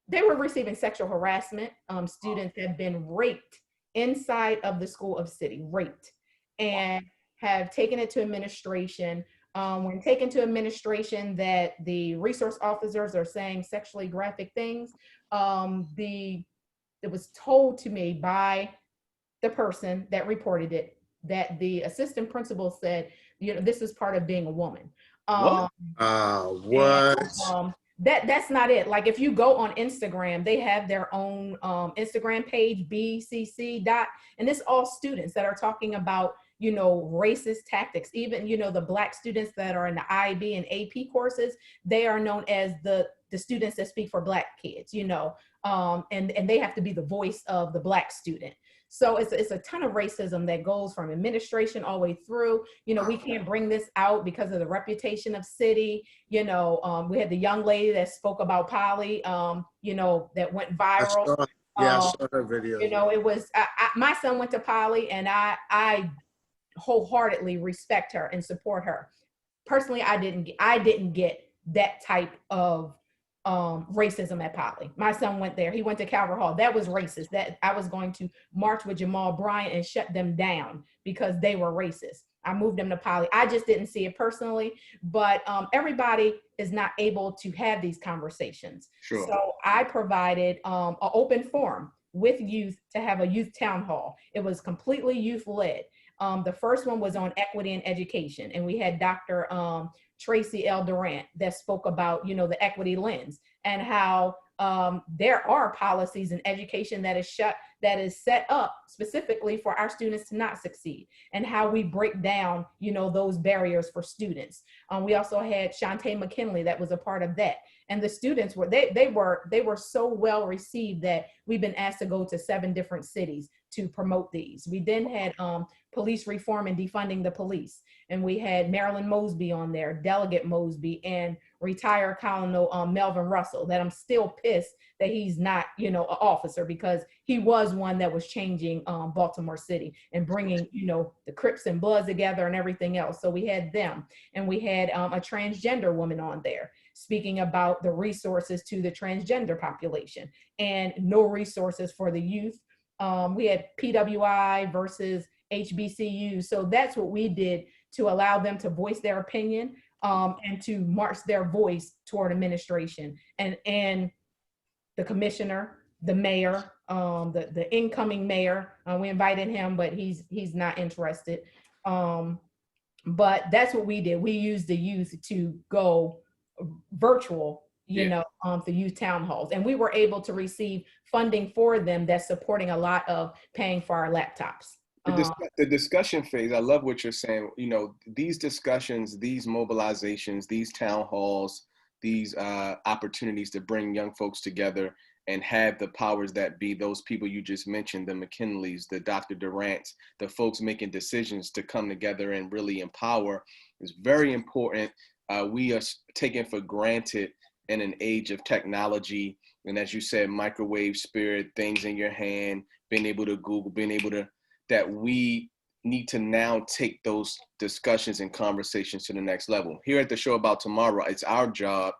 they were receiving sexual harassment. Students have been raped inside of the school of city, raped, and have taken it to administration. When taken to administration that the resource officers are saying sexually graphic things, it was told to me by the person that reported it that the assistant principal said, you know, this is part of being a woman. What? And, that's not it. Like if you go on Instagram, they have their own Instagram page, BCC. And it's all students that are talking about, you know, racist tactics. Even, you know, the Black students that are in the IB and AP courses, they are known as the students that speak for Black kids, you know, and they have to be the voice of the Black student. So it's a ton of racism that goes from administration all the way through. You know, we can't bring this out because of the reputation of city. You know, we had the young lady that spoke about Polly, you know, that went viral. I saw her video. You know, it was, my son went to Poly and I wholeheartedly respect her and support her. Personally, I didn't get that type of racism at Poly. My son went there. He went to Calvert Hall. That was racist. That I was going to march with Jamal Bryant and shut them down because they were racist. I moved them to Poly. I just didn't see it personally, but everybody is not able to have these conversations. Sure. So I provided an open forum with youth to have a youth town hall. It was completely youth led. The first one was on equity in education, and we had Dr. Tracy L. Durant that spoke about, you know, the equity lens and how there are policies in education that is set up specifically for our students to not succeed, and how we break down, you know, those barriers for students. We also had Shantae McKinley that was a part of that. And the students were, they were so well received that we've been asked to go to 7 different cities to promote these. We then had police reform and defunding the police. And we had Marilyn Mosby on there, Delegate Mosby, and retired Colonel Melvin Russell, that I'm still pissed that he's not, you know, an officer, because he was one that was changing Baltimore City and bringing, you know, the Crips and Bloods together and everything else. So we had them. And we had a transgender woman on there speaking about the resources to the transgender population and no resources for the youth. We had PWI versus HBCU. So that's what we did to allow them to voice their opinion and to march their voice toward administration. And the commissioner, the mayor, the incoming mayor, we invited him, but he's not interested. But that's what we did. We used the youth to go virtual, you know, for youth town halls. And we were able to receive funding for them that's supporting a lot of paying for our laptops. The discussion phase, I love what you're saying. You know, these discussions, these mobilizations, these town halls, these opportunities to bring young folks together and have the powers that be, those people you just mentioned, the McKinleys, the Dr. Durants, the folks making decisions to come together and really empower, is very important. We are taken for granted in an age of technology. And as you said, microwave spirit, things in your hand, being able to Google, being able to, that we need to now take those discussions and conversations to the next level. Here at the Show About Tomorrow, it's our job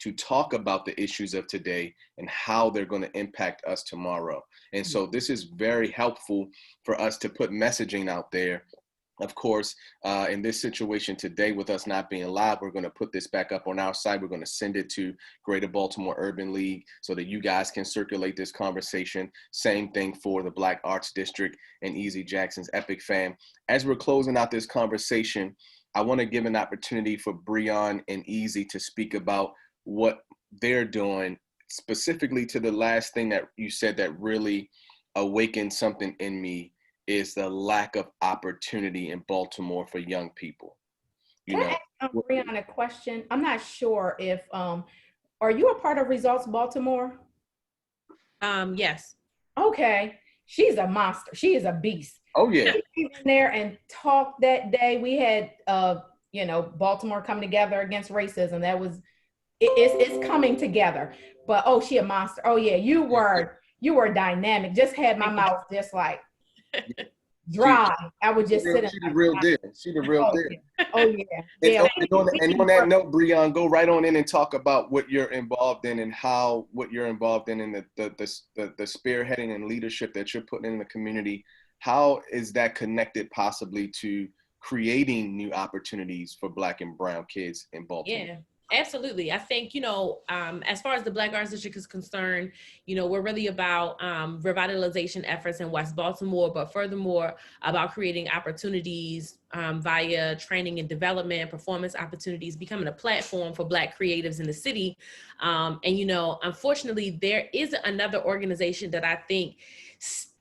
to talk about the issues of today and how they're going to impact us tomorrow. And so this is very helpful for us to put messaging out there. Of course, in this situation today, with us not being live, we're going to put this back up on our site. We're going to send it to Greater Baltimore Urban League so that you guys can circulate this conversation. Same thing for the Black Arts District and Easy Jackson's Epic Fam. As we're closing out this conversation, I want to give an opportunity for Breon and Easy to speak about what they're doing, specifically to the last thing that you said that really awakened something in me, is the lack of opportunity in Baltimore for young people. Can I ask Breon a question? I'm not sure if, are you a part of Results Baltimore? Yes. Okay. She's a monster. She is a beast. Oh yeah. She was in there and talked that day. We had, you know, Baltimore coming together against racism. That was, it's coming together. But oh, she a monster. Oh yeah, you were dynamic. Just had my mouth just like dry. I would just sit. She's the real deal. She's the real deal. Oh yeah. Yeah. And on that note, Breon, go right on in and talk about what you're involved in and how what you're involved in and the spearheading and leadership that you're putting in the community. How is that connected possibly to creating new opportunities for Black and brown kids in Baltimore? Yeah. Absolutely. I think, you know, as far as the Black Arts District is concerned, you know, we're really about revitalization efforts in West Baltimore, but furthermore about creating opportunities via training and development, performance opportunities, becoming a platform for Black creatives in the city. And, you know, unfortunately, there is another organization that I think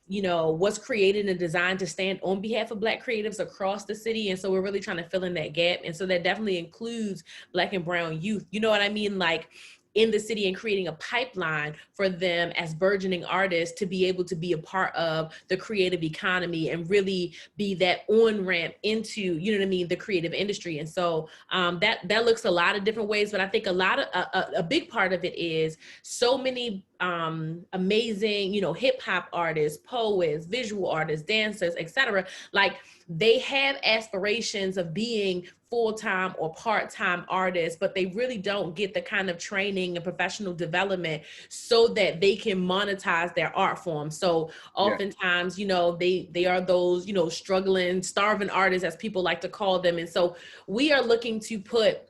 you know, was created and designed to stand on behalf of Black creatives across the city. And so we're really trying to fill in that gap. And so that definitely includes Black and brown youth. You know what I mean? Like in the city, and creating a pipeline for them as burgeoning artists to be able to be a part of the creative economy and really be that on-ramp into, you know what I mean, the creative industry. And so that looks a lot of different ways, but I think a big part of it is so many amazing, you know, hip hop artists, poets, visual artists, dancers, etc. Like they have aspirations of being full-time or part-time artists, but they really don't get the kind of training and professional development so that they can monetize their art form. So oftentimes, you know, they are those, you know, struggling, starving artists, as people like to call them. And so we are looking to put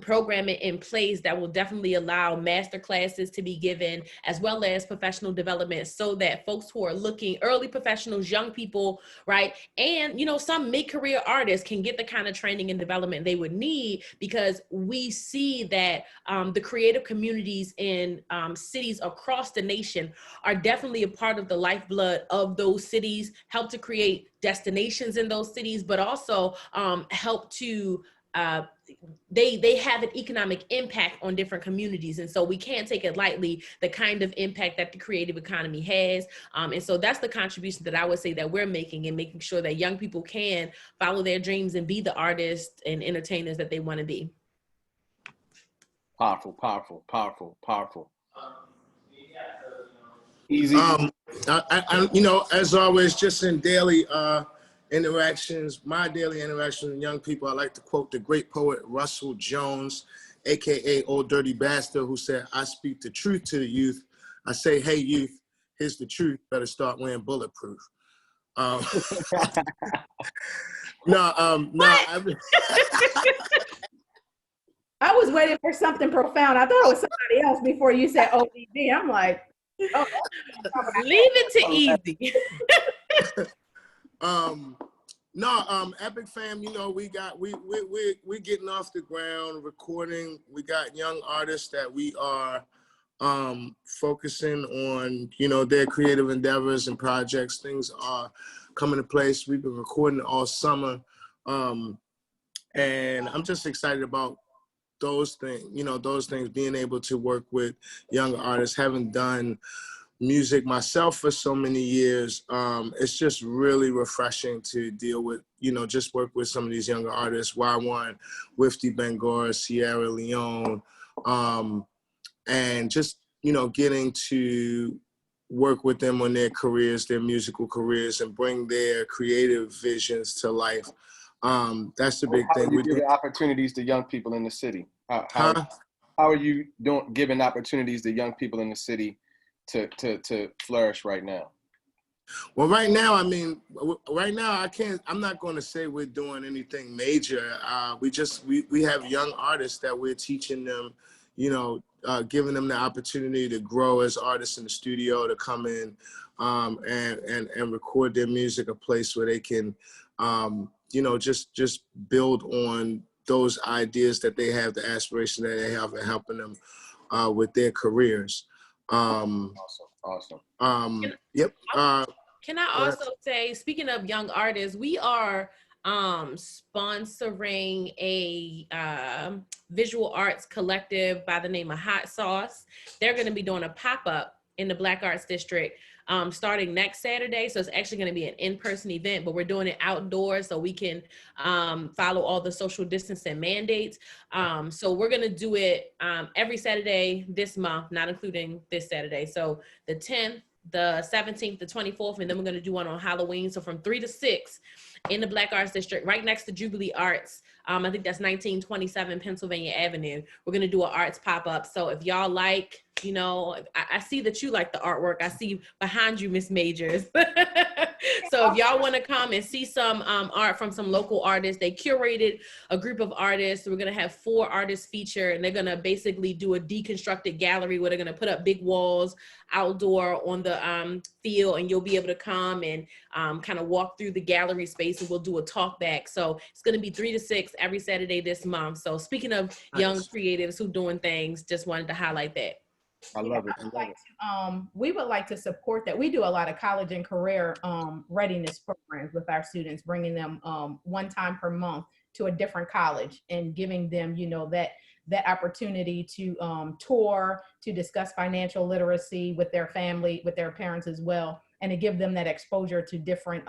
programming in place that will definitely allow master classes to be given, as well as professional development, so that folks who are looking, early professionals, young people, right, and you know, some mid-career artists can get the kind of training and development they would need, because we see that the creative communities in cities across the nation are definitely a part of the lifeblood of those cities, help to create destinations in those cities, but also help to they have an economic impact on different communities. And so we can't take it lightly, the kind of impact that the creative economy has. And so that's the contribution that I would say that we're making, and making sure that young people can follow their dreams and be the artists and entertainers that they want to be. Powerful, powerful, powerful, powerful. Easy. You know, as always, just in daily interactions, my daily interactions with young people, I like to quote the great poet Russell Jones, AKA Old Dirty Bastard, who said, "I speak the truth to the youth. I say, hey, youth, here's the truth. Better start wearing bulletproof." I was waiting for something profound. I thought it was somebody else before you said ODB. I'm like, oh, leave it to Easy. Epic Fam, you know, we getting off the ground, recording. We got young artists that we are focusing on, you know, their creative endeavors and projects. Things are coming to place. We've been recording all summer. And I'm just excited about those things, you know, being able to work with young artists. Having done music myself for so many years, it's just really refreshing to deal with, you know, just work with some of these younger artists, Y1, Wifty Bangor, Sierra Leone, and just, you know, getting to work with them on their careers, their musical careers, and bring their creative visions to life. That's the big thing. How are you giving opportunities to young people in the city? How are you giving opportunities to young people in the city to flourish right now? Well, right now, I'm not going to say we're doing anything major. We have young artists that we're teaching them, you know, giving them the opportunity to grow as artists in the studio, to come in and record their music, a place where they can, you know, just build on those ideas that they have, the aspiration that they have, and helping them with their careers. Awesome. Yep. Can I also say, speaking of young artists, we are sponsoring a visual arts collective by the name of Hot Sauce. They're going to be doing a pop-up in the Black Arts District starting next Saturday. So it's actually going to be an in-person event, but we're doing it outdoors so we can follow all the social distancing mandates. So we're going to do it every Saturday this month, not including this Saturday. So the 10th, the 17th, the 24th, and then we're going to do one on Halloween. So from 3 to 6 in the Black Arts District, right next to Jubilee Arts. I think that's 1927 Pennsylvania Avenue. We're going to do an arts pop-up. So if y'all like, you know, I see that you like the artwork. I see behind you, Miss Majors. So if y'all want to come and see some art from some local artists, they curated a group of artists. We're going to have 4 artists featured, and they're going to basically do a deconstructed gallery where they're going to put up big walls outdoor on the field, and you'll be able to come and kind of walk through the gallery space, and we'll do a talk back. So it's going to be 3 to 6 every Saturday this month. So speaking of young creatives who doing things, just wanted to highlight that. I love it. We would like to support that. We do a lot of college and career readiness programs with our students, bringing them one time per month to a different college and giving them, you know, that opportunity to tour, to discuss financial literacy with their family, with their parents as well, and to give them that exposure to different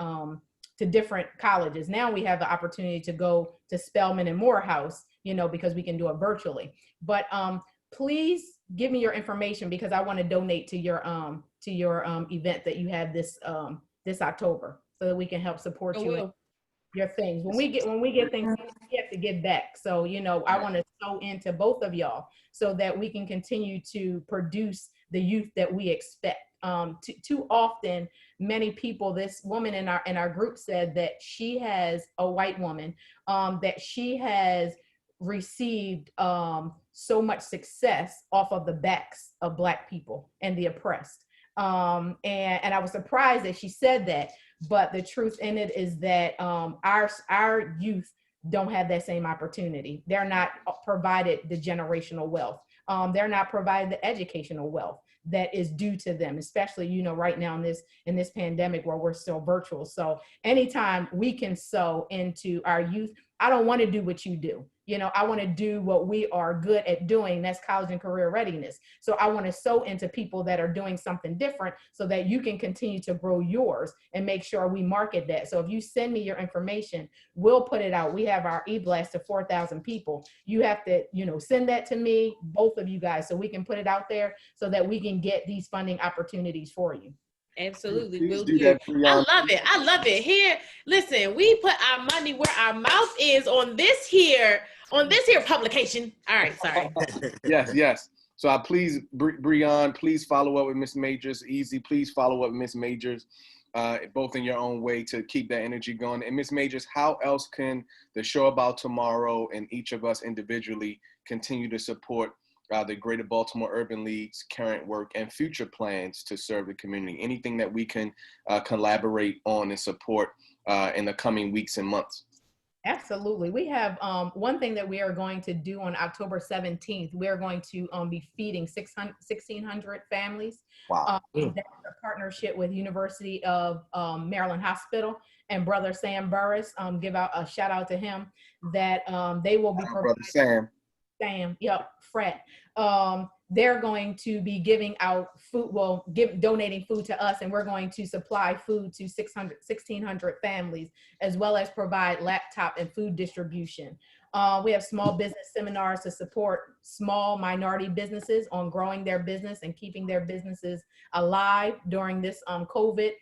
colleges. Now we have the opportunity to go to Spelman and Morehouse, you know, because we can do it virtually. But please give me your information because I want to donate to your event that you have this this October, so that we can help support you in your things. When we get things, we have to give back. So, you know, I want to sow into both of y'all so that we can continue to produce the youth that we expect. Too often, many people, this woman in our group said that she has, a white woman, that she has received so much success off of the backs of Black people and the oppressed. And I was surprised that she said that, but the truth in it is that our youth don't have that same opportunity. They're not provided the generational wealth. They're not provided the educational wealth that is due to them, especially, you know, right now in this pandemic where we're still virtual. So anytime we can sow into our youth, I don't want to do what you do. You know, I want to do what we are good at doing. That's college and career readiness. So I want to sow into people that are doing something different so that you can continue to grow yours and make sure we market that. So if you send me your information, we'll put it out. We have our e-blast to 4,000 people. You have to, you know, send that to me, both of you guys, so we can put it out there so that we can get these funding opportunities for you. Absolutely. Please Will do do. that, I love it. I love it. Here, listen, we put our money where our mouth is on this here publication. All right, sorry. Yes. So I please, Breon, please follow up with Miss Majors. Easy, please follow up with Miss Majors, both in your own way to keep that energy going. And Miss Majors, how else can the Show About Tomorrow and each of us individually continue to support the Greater Baltimore Urban League's current work and future plans to serve the community? Anything that we can collaborate on and support in the coming weeks and months? Absolutely. We have one thing that we are going to do on October 17th. We're going to be feeding 1,600 families. Wow. That's a partnership with University of Maryland Hospital and Brother Sam Burris. Give out a shout out to him that they will be providing. Sam, yep, Fred. They're going to be giving out food, donating food to us, and we're going to supply food to 1,600 families, as well as provide laptop and food distribution. We have small business seminars to support small minority businesses on growing their business and keeping their businesses alive during this COVID.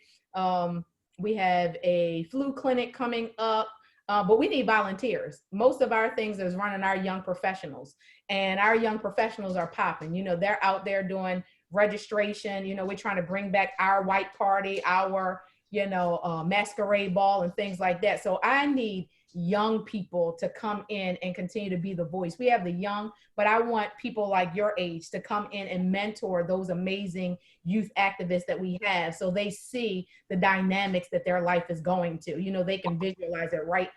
We have a flu clinic coming up. But we need volunteers. Most of our things is running our young professionals, and our young professionals are popping. You know, they're out there doing registration. You know, we're trying to bring back our white party, our, you know, masquerade ball and things like that. So I need young people to come in and continue to be the voice. We have the young, but I want people like your age to come in and mentor those amazing youth activists that we have, so they see the dynamics that their life is going to. You know, they can visualize it right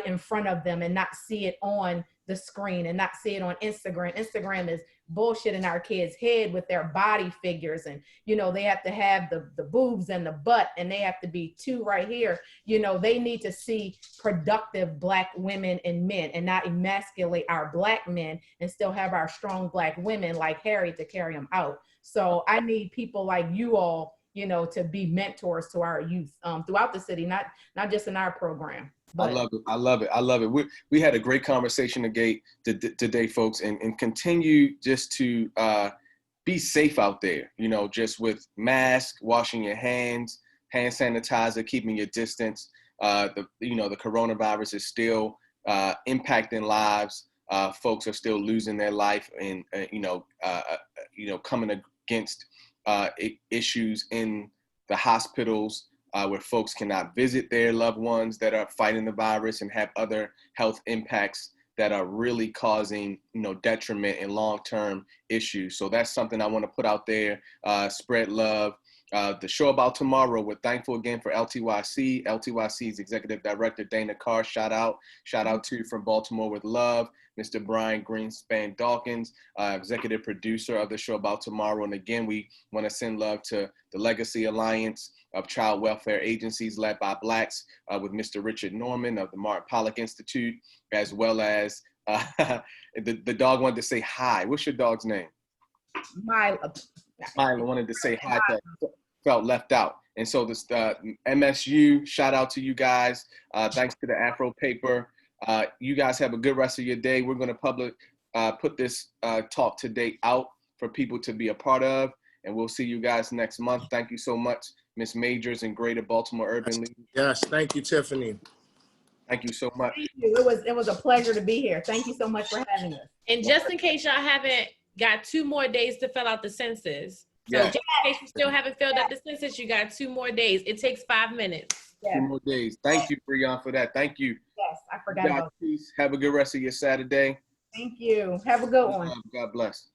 in front of them and not see it on the screen and not see it on Instagram. Instagram is bullshit in our kids' head with their body figures, and you know, they have to have the boobs and the butt, and they have to be two right here. You know, they need to see productive Black women and men and not emasculate our Black men and still have our strong Black women like Harry to carry them out. So I need people like you all, you know, to be mentors to our youth throughout the city, not just in our program. But I love it. We had a great conversation today, folks, and continue just to be safe out there, you know, just with masks, washing your hands, hand sanitizer, keeping your distance. The coronavirus is still impacting lives. Folks are still losing their life and, coming against issues in the hospitals where folks cannot visit their loved ones that are fighting the virus and have other health impacts that are really causing, detriment and long-term issues. So that's something I want to put out there. Spread love. The Show About Tomorrow, we're thankful again for LTYC. LTYC's Executive Director, Dana Carr, shout out to you from Baltimore with Love. Mr. Brian Greenspan Dawkins, Executive Producer of the Show About Tomorrow. And again, we want to send love to the Legacy Alliance of Child Welfare Agencies led by Blacks with Mr. Richard Norman of the Mark Pollock Institute, as well as the dog wanted to say hi. What's your dog's name? Milo wanted to say hi, felt left out. And so this MSU, shout out to you guys. Thanks to the Afro Paper. You guys have a good rest of your day. We're going to put this talk today out for people to be a part of. And we'll see you guys next month. Thank you so much, Ms. Majors and Greater Baltimore Urban League. Yes, thank you, Tiffany. Thank you so much. Thank you. It was a pleasure to be here. Thank you so much for having us. And just in case y'all haven't got 2 more days to fill out the census. So Yes. just in case you still haven't filled out the census, you got 2 more days. It takes 5 minutes. 2 more days. Thank you, Breon, for that. Thank you. Yes, I forgot about that. Peace. Have a good rest of your Saturday. Thank you. Have a good one. God bless.